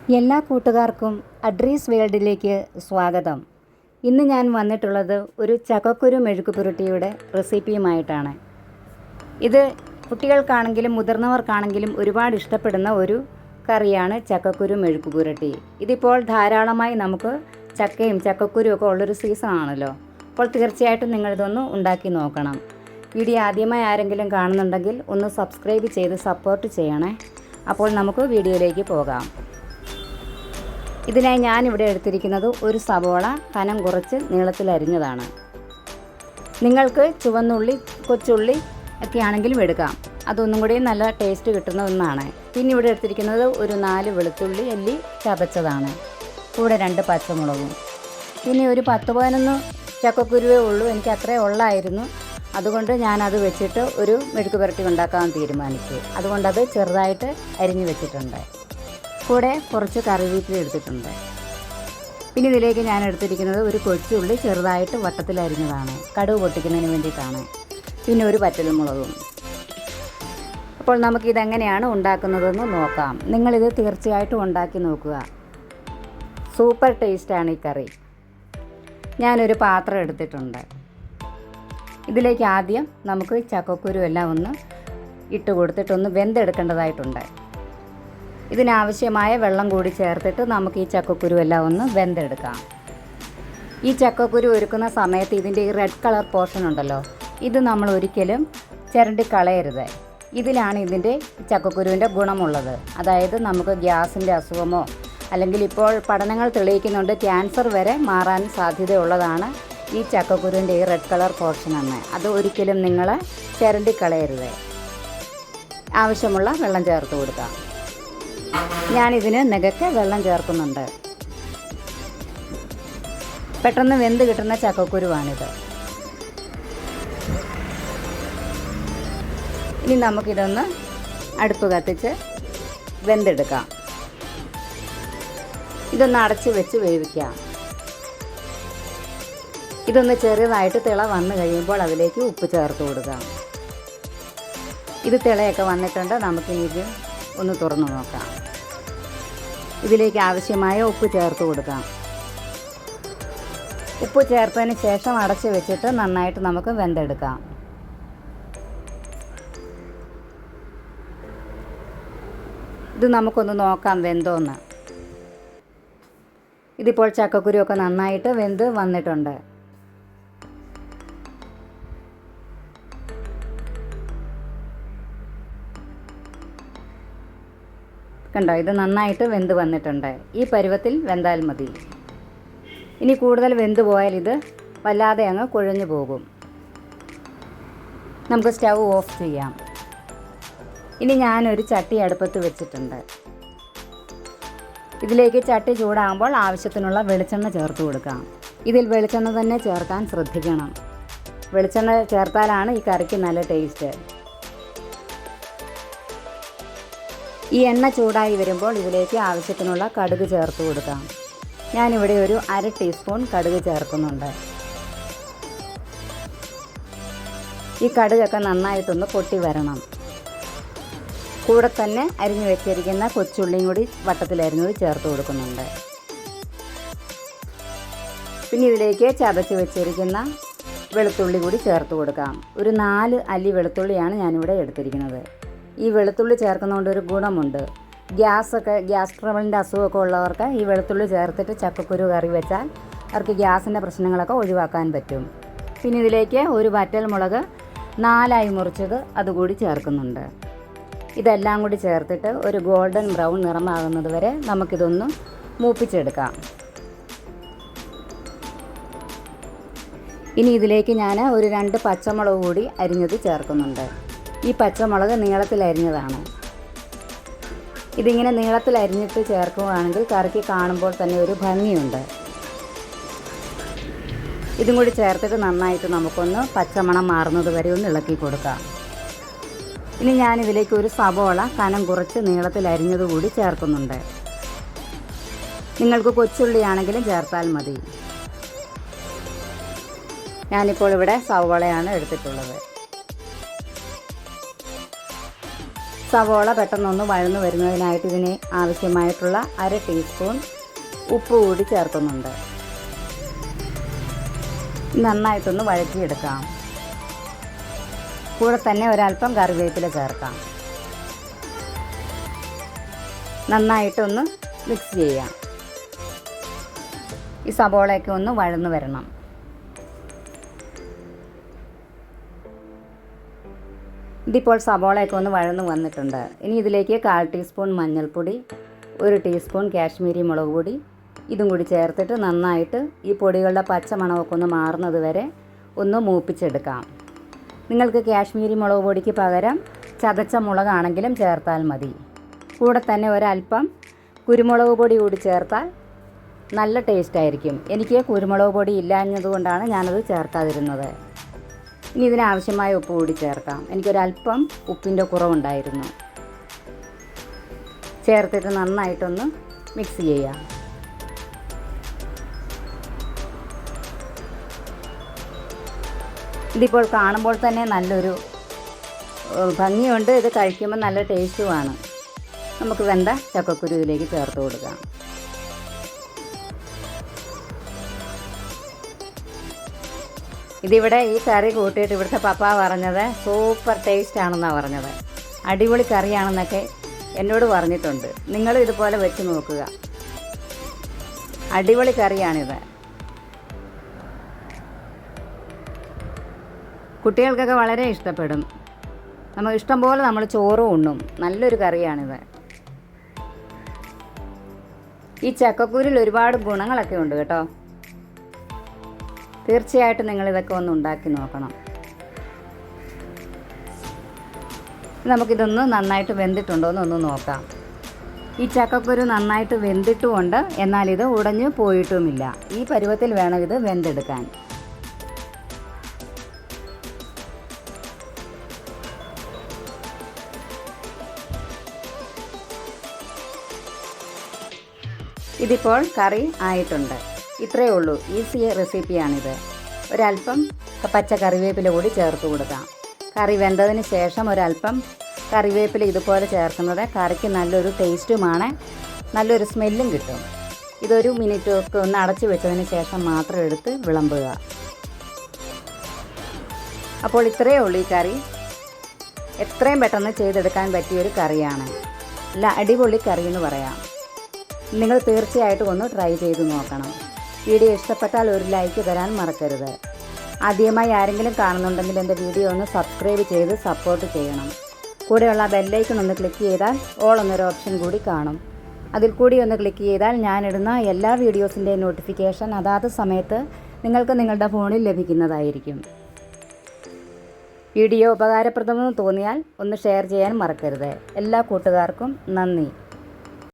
എല്ലാ കൂട്ടുകാർക്കും അഡ്രീസ് വേൾഡിലേക്ക് സ്വാഗതം. ഇന്ന് ഞാൻ വന്നിട്ടുള്ളത് ഒരു ചക്കക്കുരു മെഴുക്ക് പുരട്ടിയുടെ റെസിപ്പിയുമായിട്ടാണ്. ഇത് കുട്ടികൾക്കാണെങ്കിലും മുതിർന്നവർക്കാണെങ്കിലും ഒരുപാട് ഇഷ്ടപ്പെടുന്ന ഒരു കറിയാണ് ചക്കക്കുരു മെഴുക്ക് പുരട്ടി. ഇതിപ്പോൾ ധാരാളമായി നമുക്ക് ചക്കയും ചക്കക്കുരും ഒക്കെ ഉള്ളൊരു സീസണാണല്ലോ. അപ്പോൾ തീർച്ചയായിട്ടും നിങ്ങളിതൊന്ന് ഉണ്ടാക്കി നോക്കണം. വീഡിയോ ആദ്യമായി ആരെങ്കിലും കാണുന്നുണ്ടെങ്കിൽ ഒന്ന് സബ്സ്ക്രൈബ് ചെയ്ത് സപ്പോർട്ട് ചെയ്യണേ. അപ്പോൾ നമുക്ക് വീഡിയോയിലേക്ക് പോകാം. ഇതിനായി ഞാനിവിടെ എടുത്തിരിക്കുന്നത് ഒരു സവോള കനം കുറച്ച് നീളത്തിലരിഞ്ഞതാണ്. നിങ്ങൾക്ക് ചുവന്നുള്ളി, കൊച്ചുള്ളി ഒക്കെ ആണെങ്കിലും എടുക്കാം. അതൊന്നും കൂടി നല്ല ടേസ്റ്റ് കിട്ടുന്ന ഒന്നാണ്. പിന്നെ ഇവിടെ എടുത്തിരിക്കുന്നത് ഒരു 4 വെളുത്തുള്ളി അല്ലി ചതച്ചതാണ്. കൂടെ 2 പച്ചമുളകും. പിന്നെ ഒരു 10-15 ചക്കക്കുരുവേ ഉള്ളൂ. എനിക്ക് അത്രേ ഉള്ളായിരുന്നു. അതുകൊണ്ട് ഞാനത് വെച്ചിട്ട് ഒരു മെഴുക്ക് പുരട്ടി ഉണ്ടാക്കാൻ തീരുമാനിച്ചു. അതുകൊണ്ടത് ചെറുതായിട്ട് അരിഞ്ഞു വെച്ചിട്ടുണ്ട്. കൂടെ കുറച്ച് കറിവേപ്പില എടുത്തിട്ടുണ്ട്. പിന്നെ ഇതിലേക്ക് ഞാൻ എടുത്തിരിക്കുന്നത് ഒരു കൊച്ചുള്ളി ചെറുതായിട്ട് വട്ടത്തിലരിഞ്ഞതാണ്. കടുക് പൊട്ടിക്കുന്നതിന് വേണ്ടിയിട്ടാണ്. പിന്നെ ഒരു വറ്റൽമുളകും. അപ്പോൾ നമുക്കിതെങ്ങനെയാണ് ഉണ്ടാക്കുന്നതെന്ന് നോക്കാം. നിങ്ങളിത് തീർച്ചയായിട്ടും ഉണ്ടാക്കി നോക്കുക. സൂപ്പർ ടേസ്റ്റാണ് ഈ കറി. ഞാനൊരു പാത്രം എടുത്തിട്ടുണ്ട്. ഇതിലേക്ക് ആദ്യം നമുക്ക് ചക്കക്കുരു എല്ലാം ഒന്ന് ഇട്ട് കൊടുത്തിട്ടൊന്ന് വെന്തെടുക്കേണ്ടതായിട്ടുണ്ട്. ഇതിനാവശ്യമായ വെള്ളം കൂടി ചേർത്തിട്ട് നമുക്ക് ഈ ചക്കക്കുരു എല്ലാം ഒന്ന് വെന്തെടുക്കാം. ഈ ചക്കക്കുരു ഒരുക്കുന്ന സമയത്ത് ഇതിൻ്റെ ഈ റെഡ് കളർ പോർഷൻ ഉണ്ടല്ലോ, ഇത് നമ്മൾ ഒരിക്കലും ചിരണ്ടി കളയരുത്. ഇതിലാണ് ഇതിൻ്റെ ചക്കക്കുരുവിൻ്റെ ഗുണമുള്ളത്. അതായത് നമുക്ക് ഗ്യാസിൻ്റെ അസുഖമോ അല്ലെങ്കിൽ ഇപ്പോൾ പഠനങ്ങൾ തെളിയിക്കുന്നുണ്ട് ക്യാൻസർ വരെ മാറാൻ സാധ്യതയുള്ളതാണ് ഈ ചക്കക്കുരുവിൻ്റെ ഈ റെഡ് കളർ പോർഷൻ എന്ന്. അത് ഒരിക്കലും നിങ്ങൾ ചിരണ്ടി കളയരുത്. ആവശ്യമുള്ള വെള്ളം ചേർത്ത് കൊടുക്കാം. ഞാനിതിന് നികക്കെ വെള്ളം ചേർക്കുന്നുണ്ട്. പെട്ടെന്ന് വെന്ത് കിട്ടുന്ന ചക്കക്കുരുവാണിത്. ഇനി നമുക്കിതൊന്ന് അടുപ്പ് കത്തിച്ച് വെന്തെടുക്കാം. ഇതൊന്ന് അടച്ച് വെച്ച് വേവിക്കാം. ഇതൊന്ന് ചെറുതായിട്ട് തിള വന്നു കഴിയുമ്പോൾ അതിലേക്ക് ഉപ്പ് ചേർത്ത് കൊടുക്കാം. ഇത് തിളയൊക്കെ വന്നിട്ടുണ്ട്. നമുക്കിനി ഇത് ഒന്ന് തുറന്നു നോക്കാം. ഇതിലേക്ക് ആവശ്യമായ ഉപ്പ് ചേർത്ത് കൊടുക്കാം. ഉപ്പ് ചേർത്തതിന് ശേഷം അടച്ച് വെച്ചിട്ട് നന്നായിട്ട് നമുക്ക് വെന്തെടുക്കാം. ഇത് നമുക്കൊന്ന് നോക്കാം വെന്തോന്ന്. ഇതിപ്പോൾ ചക്കക്കുരുവൊക്കെ നന്നായിട്ട് വെന്ത് വന്നിട്ടുണ്ട്. കണ്ടോ, ഇത് നന്നായിട്ട് വെന്ത് വന്നിട്ടുണ്ട്. ഈ പരുവത്തിൽ വെന്താൽ മതി. ഇനി കൂടുതൽ വെന്ത് പോയാൽ ഇത് വല്ലാതെ അങ്ങ് കുഴഞ്ഞു പോകും. നമുക്ക് സ്റ്റൗ ഓഫ് ചെയ്യാം. ഇനി ഞാനൊരു ചട്ടി അടുപ്പത്ത് വെച്ചിട്ടുണ്ട്. ഇതിലേക്ക് ചട്ടി ചൂടാകുമ്പോൾ ആവശ്യത്തിനുള്ള വെളിച്ചെണ്ണ ചേർത്ത് കൊടുക്കാം. ഇതിൽ വെളിച്ചെണ്ണ തന്നെ ചേർക്കാൻ ശ്രദ്ധിക്കണം. വെളിച്ചെണ്ണ ചേർത്താലാണ് ഈ കറിക്ക് നല്ല ടേസ്റ്റ്. ഈ എണ്ണ ചൂടായി വരുമ്പോൾ ഇതിലേക്ക് ആവശ്യത്തിനുള്ള കടുക് ചേർത്ത് കൊടുക്കാം. ഞാനിവിടെ ഒരു 1/2 ടീസ്പൂൺ കടുക് ചേർക്കുന്നുണ്ട്. ഈ കടുകൊക്കെ നന്നായിട്ടൊന്ന് പൊട്ടി വരണം. കൂടെ തന്നെ അരിഞ്ഞു വെച്ചിരിക്കുന്ന കൊച്ചുള്ളിയും കൂടി വട്ടത്തിലരിഞ്ഞത് ചേർത്ത് കൊടുക്കുന്നുണ്ട്. പിന്നെ ഇതിലേക്ക് ചതച്ച് വെച്ചിരിക്കുന്ന വെളുത്തുള്ളി കൂടി ചേർത്ത് കൊടുക്കാം. ഒരു 4 അല്ലി വെളുത്തുള്ളിയാണ് ഞാനിവിടെ എടുത്തിരിക്കുന്നത്. ഈ വെളുത്തുള്ളി ചേർക്കുന്നതുകൊണ്ട് ഒരു ഗുണമുണ്ട്. ഗ്യാസ് ട്രബിളിൻ്റെ അസുഖമൊക്കെ ഉള്ളവർക്ക് ഈ വെളുത്തുള്ളി ചേർത്തിട്ട് ചക്കക്കുരു കറി വെച്ചാൽ അവർക്ക് ഗ്യാസിൻ്റെ പ്രശ്നങ്ങളൊക്കെ ഒഴിവാക്കാൻ പറ്റും. പിന്നെ ഇതിലേക്ക് ഒരു വറ്റൽമുളക് 4 മുറിച്ചത് അതുകൂടി ചേർക്കുന്നുണ്ട്. ഇതെല്ലാം കൂടി ചേർത്തിട്ട് ഒരു ഗോൾഡൻ ബ്രൗൺ നിറമാകുന്നത് വരെ നമുക്കിതൊന്ന് മൂപ്പിച്ചെടുക്കാം. ഇനി ഇതിലേക്ക് ഞാൻ ഒരു 2 പച്ചമുളക് കൂടി അരിഞ്ഞത് ചേർക്കുന്നുണ്ട്. ഈ പച്ചമുളക് നീളത്തിൽ അരിഞ്ഞതാണ്. ഇതിങ്ങനെ നീളത്തിൽ അരിഞ്ഞിട്ട് ചേർക്കുകയാണെങ്കിൽ കറിക്ക് കാണുമ്പോൾ തന്നെ ഒരു ഭംഗിയുണ്ട്. ഇതും കൂടി ചേർത്തിട്ട് നന്നായിട്ട് നമുക്കൊന്ന് പച്ചമണം മാറുന്നത് വരെ ഒന്ന് ഇളക്കി കൊടുക്കാം. ഇനി ഞാനിതിലേക്ക് ഒരു സവോള കനം കുറച്ച് നീളത്തിൽ അരിഞ്ഞത് കൂടി ചേർക്കുന്നുണ്ട്. നിങ്ങൾക്ക് കൊച്ചുള്ളിയാണെങ്കിലും ചേർത്താൽ മതി. ഞാനിപ്പോൾ ഇവിടെ സവോളയാണ് എടുത്തിട്ടുള്ളത്. സവോള പെട്ടെന്നൊന്ന് വഴന്നു വരുന്നതിനായിട്ട് ഇതിന് ആവശ്യമായിട്ടുള്ള 1/2 ടീസ്പൂൺ ഉപ്പ് കൂടി ചേർക്കുന്നുണ്ട്. നന്നായിട്ടൊന്ന് വഴറ്റിയെടുക്കാം. കൂടെ തന്നെ ഒരല്പം കറിവേപ്പില ചേർക്കാം. നന്നായിട്ടൊന്ന് മിക്സ് ചെയ്യാം. ഈ സവോളയൊക്കെ ഒന്ന് വഴന്നു വരണം. ഇതിപ്പോൾ സവോളയൊക്കെ ഒന്ന് വഴന്നു വന്നിട്ടുണ്ട്. ഇനി ഇതിലേക്ക് 1/4 ടീസ്പൂൺ മഞ്ഞൾപ്പൊടി, 1 ടീസ്പൂൺ കാശ്മീരി മുളക് പൊടി ഇതും കൂടി ചേർത്തിട്ട് നന്നായിട്ട് ഈ പൊടികളുടെ പച്ച മണമൊക്കെ ഒന്ന് മാറുന്നത് വരെ ഒന്ന് മൂപ്പിച്ചെടുക്കാം. നിങ്ങൾക്ക് കാശ്മീരി മുളക് പൊടിക്ക് പകരം ചതച്ച മുളകാണെങ്കിലും ചേർത്താൽ മതി. കൂടെ തന്നെ ഒരല്പം കുരുമുളക് പൊടി കൂടി ചേർത്താൽ നല്ല ടേസ്റ്റായിരിക്കും. എനിക്ക് കുരുമുളക് പൊടി ഇല്ലാഞ്ഞതുകൊണ്ടാണ് ഞാനത് ചേർക്കാതിരുന്നത്. ഇനി ഇതിനാവശ്യമായ ഉപ്പ് കൂടി ചേർക്കാം. എനിക്കൊരല്പം ഉപ്പിൻ്റെ കുറവുണ്ടായിരുന്നു. ചേർത്തിട്ട് നന്നായിട്ടൊന്ന് മിക്സ് ചെയ്യാം. ഇതിപ്പോൾ കാണുമ്പോൾ തന്നെ നല്ലൊരു ഭംഗിയുണ്ട്. ഇത് കഴിക്കുമ്പോൾ നല്ല ടേസ്റ്റുമാണ്. നമുക്ക് വെന്ത ചക്കക്കുരു ഇതിലേക്ക് ചേർത്ത് കൊടുക്കാം. ഇതിവിടെ ഈ കറി കൂട്ടിയിട്ട് ഇവിടുത്തെ പപ്പ പറഞ്ഞത് സൂപ്പർ ടേസ്റ്റ് ആണെന്നാണ് പറഞ്ഞത്. അടിപൊളി കറിയാണെന്നൊക്കെ എന്നോട് പറഞ്ഞിട്ടുണ്ട്. നിങ്ങളും ഇതുപോലെ വെച്ച് നോക്കുക. അടിപൊളി കറിയാണിത്. കുട്ടികൾക്കൊക്കെ വളരെ ഇഷ്ടപ്പെടും. ഇഷ്ടംപോലെ നമ്മൾ ചോറും ഉണ്ണും. നല്ലൊരു കറിയാണിത്. ഈ ചക്കക്കുരിൽ ഒരുപാട് ഗുണങ്ങളൊക്കെ ഉണ്ട് കേട്ടോ. തീർച്ചയായിട്ടും നിങ്ങളിതൊക്കെ ഒന്ന് ഉണ്ടാക്കി നോക്കണം. നമുക്കിതൊന്ന് നന്നായിട്ട് വെന്തിട്ടുണ്ടോ എന്നൊന്ന് നോക്കാം. ഈ ചക്കക്കുരു നന്നായിട്ട് വെന്തിട്ടുമുണ്ട്, എന്നാൽ ഇത് ഉടഞ്ഞു പോയിട്ടുമില്ല. ഈ പരുവത്തിൽ വേണം ഇത് വെന്തെടുക്കാൻ. ഇതിപ്പോൾ കറി ആയിട്ടുണ്ട്. ഇത്രയേ ഉള്ളൂ. ഈസി റെസിപ്പിയാണിത്. ഒരല്പം പച്ച കറിവേപ്പില കൂടി ചേർത്ത് കൊടുക്കാം. കറി വെന്തതിന് ശേഷം ഒരല്പം കറിവേപ്പില ഇതുപോലെ ചേർക്കുന്നത് കറിക്ക് നല്ലൊരു ടേസ്റ്റുമാണ്, നല്ലൊരു സ്മെല്ലും കിട്ടും. ഇതൊരു മിനിറ്റൊക്കെ ഒന്ന് അടച്ചു വെച്ചതിന് ശേഷം മാത്രം എടുത്ത് വിളമ്പുക. അപ്പോൾ ഇത്രയേ ഉള്ളൂ ഈ കറി. എത്രയും പെട്ടെന്ന് ചെയ്തെടുക്കാൻ പറ്റിയൊരു കറിയാണ്. നല്ല അടിപൊളി കറി എന്ന് പറയാം. നിങ്ങൾ തീർച്ചയായിട്ടും ഒന്ന് ട്രൈ ചെയ്ത് നോക്കണം. വീഡിയോ ഇഷ്ടപ്പെട്ടാൽ ഒരു ലൈക്ക് തരാൻ മറക്കരുത്. ആദ്യമായി ആരെങ്കിലും കാണുന്നുണ്ടെങ്കിൽ എൻ്റെ വീഡിയോ ഒന്ന് സബ്സ്ക്രൈബ് ചെയ്ത് സപ്പോർട്ട് ചെയ്യണം. കൂടെയുള്ള ബെല്ലൈക്കൺ ഒന്ന് ക്ലിക്ക് ചെയ്താൽ ഓൾ എന്നൊരു ഓപ്ഷൻ കൂടി കാണും. അതിൽ കൂടി ഒന്ന് ക്ലിക്ക് ചെയ്താൽ ഞാനിടുന്ന എല്ലാ വീഡിയോസിൻ്റെ നോട്ടിഫിക്കേഷൻ അതാത് സമയത്ത് നിങ്ങൾക്ക് നിങ്ങളുടെ ഫോണിൽ ലഭിക്കുന്നതായിരിക്കും. വീഡിയോ ഉപകാരപ്രദമെന്ന് തോന്നിയാൽ ഒന്ന് ഷെയർ ചെയ്യാൻ മറക്കരുത്. എല്ലാ കൂട്ടുകാർക്കും നന്ദി.